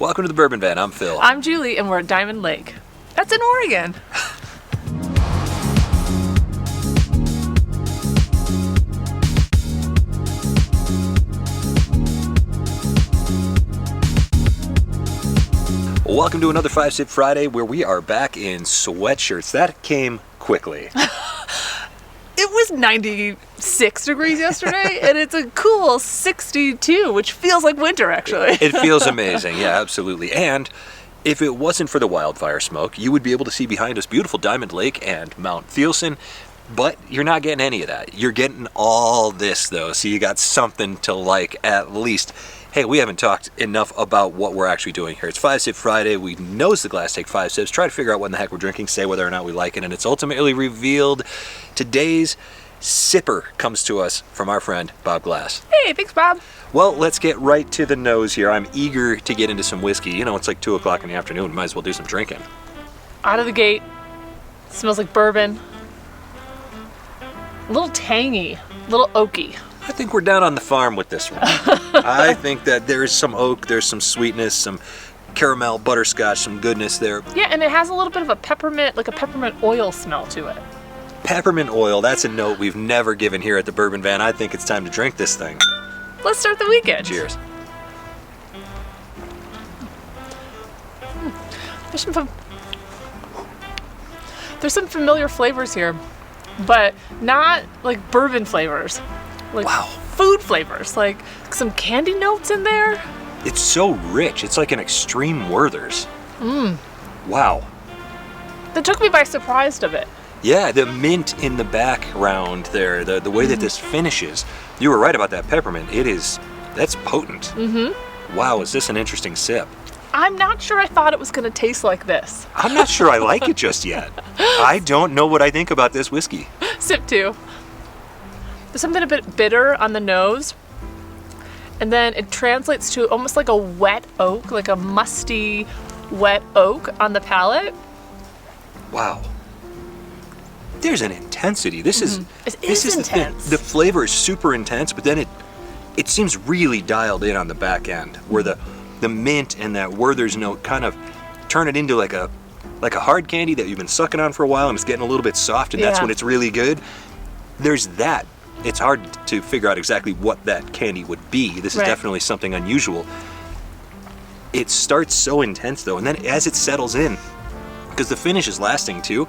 Welcome to the Bourbon Van. I'm Phil. I'm Julie, and we're at Diamond Lake. That's in Oregon. Welcome to another 5-Sip Friday where we are back in sweatshirts. That came quickly. It was 96 degrees yesterday, and it's a cool 62, which feels like winter, actually. It feels amazing. Yeah, absolutely. And if it wasn't for the wildfire smoke, you would be able to see behind us beautiful Diamond Lake and Mount Thielsen, but you're not getting any of that. You're getting all this, though, so you got something to like at least. Hey, we haven't talked enough about what we're actually doing here. It's 5-Sip Friday. We nose the glass, take 5 sips, try to figure out what in the heck we're drinking, say whether or not we like it, and it's ultimately revealed. Today's sipper comes to us from our friend, Bob Glass. Hey, thanks, Bob. Well, let's get right to the nose here. I'm eager to get into some whiskey. You know, it's like 2 o'clock in the afternoon. Might as well do some drinking. Out of the gate, smells like bourbon. A little tangy, a little oaky. I think we're down on the farm with this one. I think that there's some oak, there's some sweetness, some caramel, butterscotch, some goodness there. Yeah, and it has a little bit of a peppermint, like a peppermint oil smell to it. Peppermint oil, that's a note we've never given here at the Bourbon Van. I think it's time to drink this thing. Let's start the weekend. Cheers. There's some familiar flavors here, but not like bourbon flavors. Like wow. Food flavors, like some candy notes in there. It's so rich. It's like an extreme Werther's. Wow. That took me by surprise of it. Yeah, the mint in the background there, the way that this finishes. You were right about that peppermint. That's potent. Wow, is this an interesting sip? I'm not sure I thought it was going to taste like this. I'm not sure I like it just yet. I don't know what I think about this whiskey. Sip 2. There's something a bit bitter on the nose, and then it translates to almost like a wet oak, like a musty wet oak on the palate. Wow. There's an intensity. This is intense. The flavor is super intense, but then it seems really dialed in on the back end, where the mint and that Werther's note kind of turn it into like a hard candy that you've been sucking on for a while and it's getting a little bit soft, and that's when it's really good. There's that. It's hard to figure out exactly what that candy would be. This is definitely something unusual. It starts so intense though, and then as it settles in, because the finish is lasting too,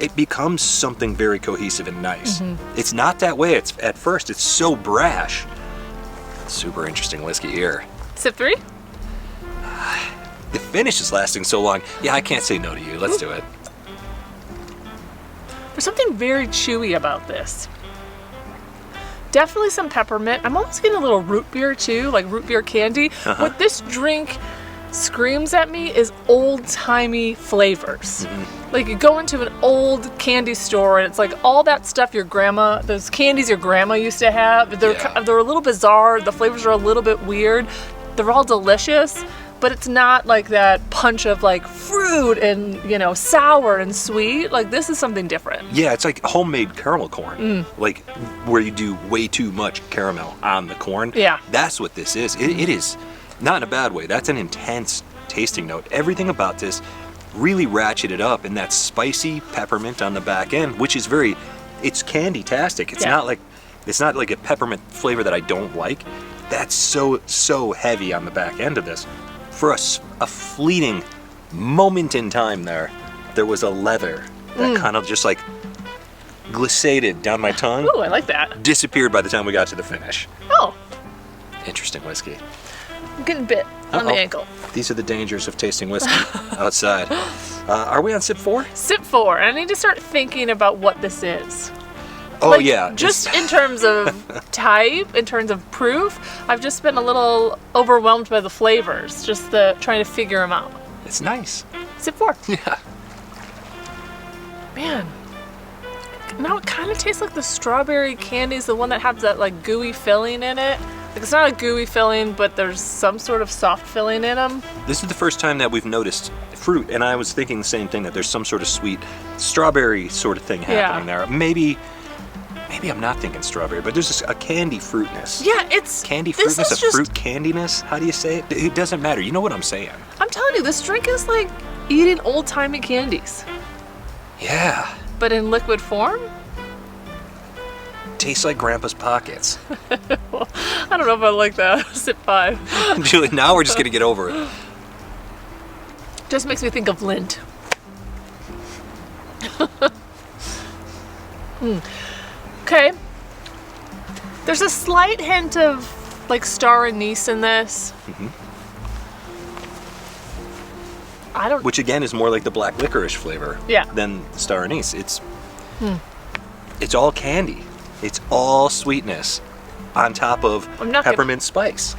it becomes something very cohesive and nice. It's not that way. At first, it's so brash. Super interesting whiskey here. Sip 3? The finish is lasting so long. Yeah, I can't say no to you. Let's do it. There's something very chewy about this. Definitely some peppermint. I'm almost getting a little root beer too, like root beer candy. What this drink screams at me is old-timey flavors. Like you go into an old candy store and it's like all that stuff those candies your grandma used to have, they're a little bizarre, the flavors are a little bit weird, they're all delicious, but it's not like that punch of like fruit and, sour and sweet. Like this is something different. Yeah, it's like homemade caramel corn. Like where you do way too much caramel on the corn. Yeah. That's what this is. It is not in a bad way. That's an intense tasting note. Everything about this really ratcheted up, and that spicy peppermint on the back end, which is it's candy-tastic. It's not like a peppermint flavor that I don't like. That's so heavy on the back end of this. For a fleeting moment in time there was a leather that kind of just like glissaded down my tongue. Ooh, I like that. Disappeared by the time we got to the finish. Oh. Interesting whiskey. I'm getting bit on the ankle. These are the dangers of tasting whiskey outside. Are we on sip 4? Sip 4. I need to start thinking about what this is. Oh, yeah. Just in terms of type, in terms of proof, I've just been a little overwhelmed by the flavors, just trying to figure them out. It's nice. Sip 4. Yeah. Man. Now it kind of tastes like the strawberry candies, the one that has that like gooey filling in it. Like it's not a gooey filling, but there's some sort of soft filling in them. This is the first time that we've noticed fruit, and I was thinking the same thing, that there's some sort of sweet strawberry sort of thing happening there. Maybe maybe I'm not thinking strawberry, but there's a candy fruitness. Yeah, it's Candy this fruitness, is a fruit candiness. How do you say it? It doesn't matter. You know what I'm saying? I'm telling you, this drink is like eating old-timey candies, Yeah. but in liquid form. Tastes like Grandpa's pockets. Well, I don't know if I like that. Sip 5. Julie, now we're just gonna get over it. Just makes me think of lint. Okay. There's a slight hint of like star anise in this. I don't. Which again is more like the black licorice flavor Yeah. than star anise. It's all candy. It's all sweetness on top of I'm not peppermint spice.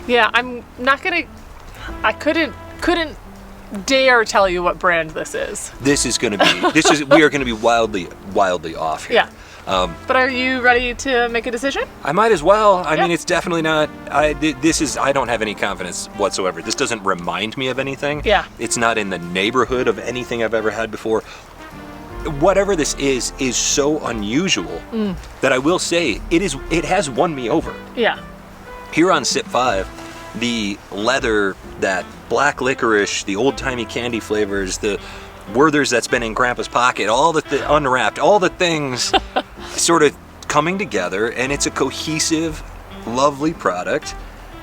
Yeah, I'm not gonna. I couldn't dare tell you what brand this is. This is gonna be. We are gonna be wildly off here. Yeah. But are you ready to make a decision? I might as well. I Yeah. mean, it's definitely not. I don't have any confidence whatsoever. This doesn't remind me of anything. Yeah. It's not in the neighborhood of anything I've ever had before. Whatever this is so unusual that I will say it has won me over. Yeah. Here on Sip 5, the leather, that black licorice, the old-timey candy flavors, the Werther's that's been in Grandpa's pocket, all the unwrapped, all the things sort of coming together, and it's a cohesive, lovely product.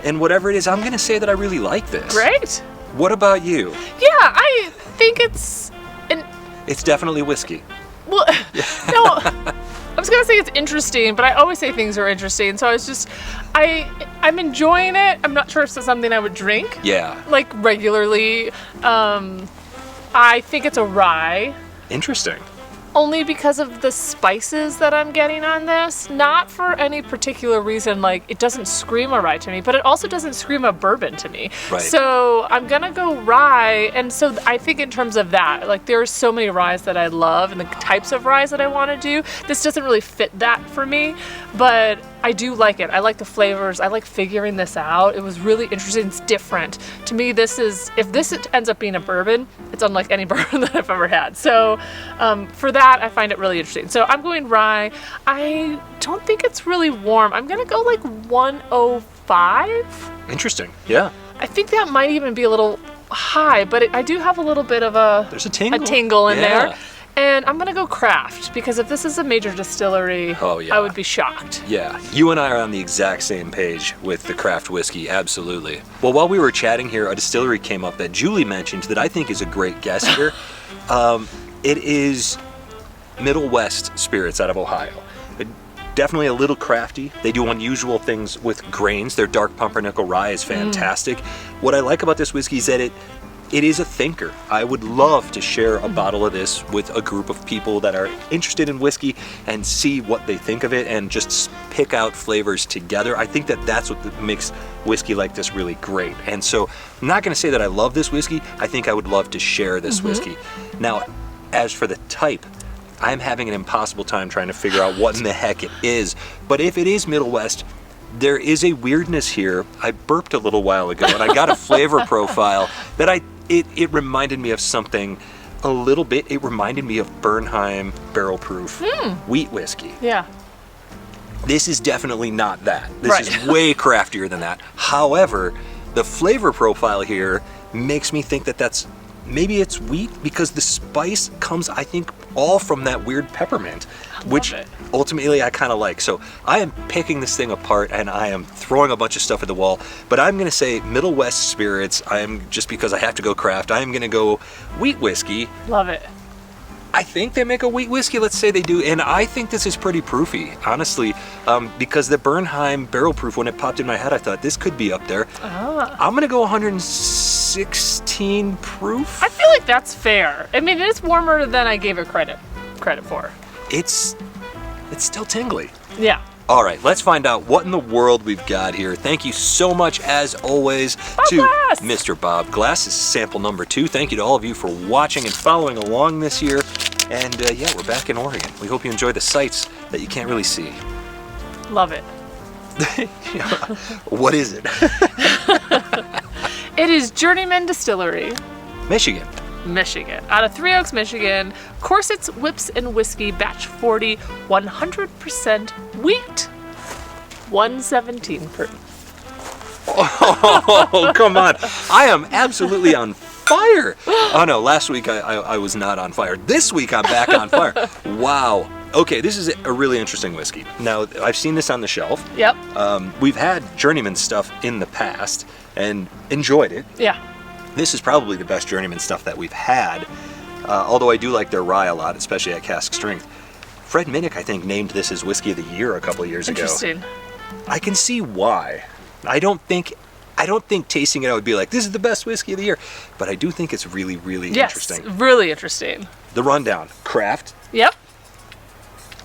And whatever it is, I'm going to say that I really like this. Great. What about you? Yeah, I think it's an. It's definitely whiskey. Well, no, I was gonna say it's interesting, but I always say things are interesting. So I'm enjoying it. I'm not sure if it's something I would drink Yeah. like regularly. I think it's a rye, Interesting. only because of the spices that I'm getting on this. Not for any particular reason. Like, it doesn't scream a rye to me, but it also doesn't scream a bourbon to me. Right. So I'm gonna go rye, and so I think in terms of that, like, there's so many ryes that I love and the types of ryes that I want to do. This doesn't really fit that for me, but I do like it. I like the flavors. I like figuring this out. It was really interesting. It's different. To me, if this ends up being a bourbon, it's unlike any bourbon that I've ever had. So for that, I find it really interesting. So I'm going rye. I don't think it's really warm. I'm going to go like 105. Interesting. Yeah. I think that might even be a little high, but I do have a little bit of There's a tingle. in Yeah. there. And I'm going to go craft, because if this is a major distillery, Oh, yeah. I would be shocked. Yeah, you and I are on the exact same page with the craft whiskey, absolutely. Well, while we were chatting here, a distillery came up that Julie mentioned that I think is a great guest here. It is Middle West Spirits out of Ohio. Definitely a little crafty. They do unusual things with grains. Their dark pumpernickel rye is fantastic. What I like about this whiskey is that it is a thinker. I would love to share a bottle of this with a group of people that are interested in whiskey and see what they think of it and just pick out flavors together. I think that that's what makes whiskey like this really great. And so I'm not going to say that I love this whiskey. I think I would love to share this whiskey. Now, as for the type, I'm having an impossible time trying to figure out what in the heck it is. But if it is Middle West, there is a weirdness here. I burped a little while ago and I got a flavor profile that it reminded me of something a little bit. It reminded me of Bernheim barrel proof wheat whiskey. Yeah. This is definitely not that. This Right. is way craftier than that. However, the flavor profile here makes me think that maybe it's wheat, because the spice comes, I think, all from that weird peppermint, which it. ultimately I kind of like. So I am picking this thing apart and I am throwing a bunch of stuff at the wall, but I'm going to say Middle West Spirits. Just because I have to go craft, I am going to go wheat whiskey. Love it. I think they make a wheat whiskey, let's say they do, and I think this is pretty proofy, honestly, because the Bernheim barrel proof, when it popped in my head, I thought this could be up there. I'm going to go 116 proof. I feel like that's fair. I mean, it's warmer than I gave it credit for. It's still tingly. Yeah. All right, let's find out what in the world we've got here. Thank you so much, as always, to Glass. Mr. Bob Glass. This is sample number 2. Thank you to all of you for watching and following along this year. And yeah, we're back in Oregon. We hope you enjoy the sights that you can't really see. Love it. What is it? It is Journeyman Distillery. Michigan. Michigan. Out of Three Oaks, Michigan. Corsets, Whips, and Whiskey, batch 40, 100% wheat, 117 proof. Oh, come on. I am absolutely on fire. Oh, no, last week I was not on fire. This week I'm back on fire. Wow. Okay, this is a really interesting whiskey. Now, I've seen this on the shelf. Yep. We've had Journeyman stuff in the past and enjoyed it. Yeah. This is probably the best Journeyman stuff that we've had, although I do like their rye a lot, especially at cask strength. Fred Minnick, I think, named this his Whiskey of the Year a couple of years ago. Interesting. I can see why. I don't think tasting it I would be like, this is the best whiskey of the year, but I do think it's really, really interesting. Yes, really interesting. The rundown: craft, Yep.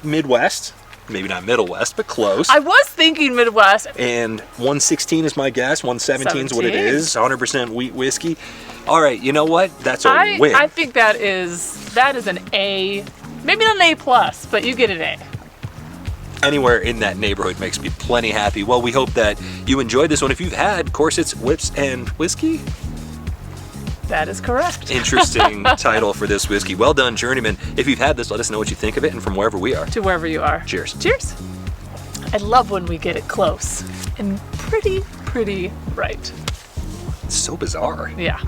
Midwest, maybe not Middle West, but close. I was thinking Midwest. And 116 is my guess. 117 is what it is. 100% wheat whiskey. All right, you know what? That's a win. I think that is an A, maybe not an A plus, but you get an A. Anywhere in that neighborhood makes me plenty happy. Well, we hope that you enjoyed this one. If you've had Corsets, Whips, and Whiskey, that is correct. interesting title for this whiskey. Well done, Journeyman. If you've had this, let us know what you think of it, and from wherever we are. To wherever you are. Cheers. Cheers. I love when we get it close and pretty right. It's so bizarre. Yeah.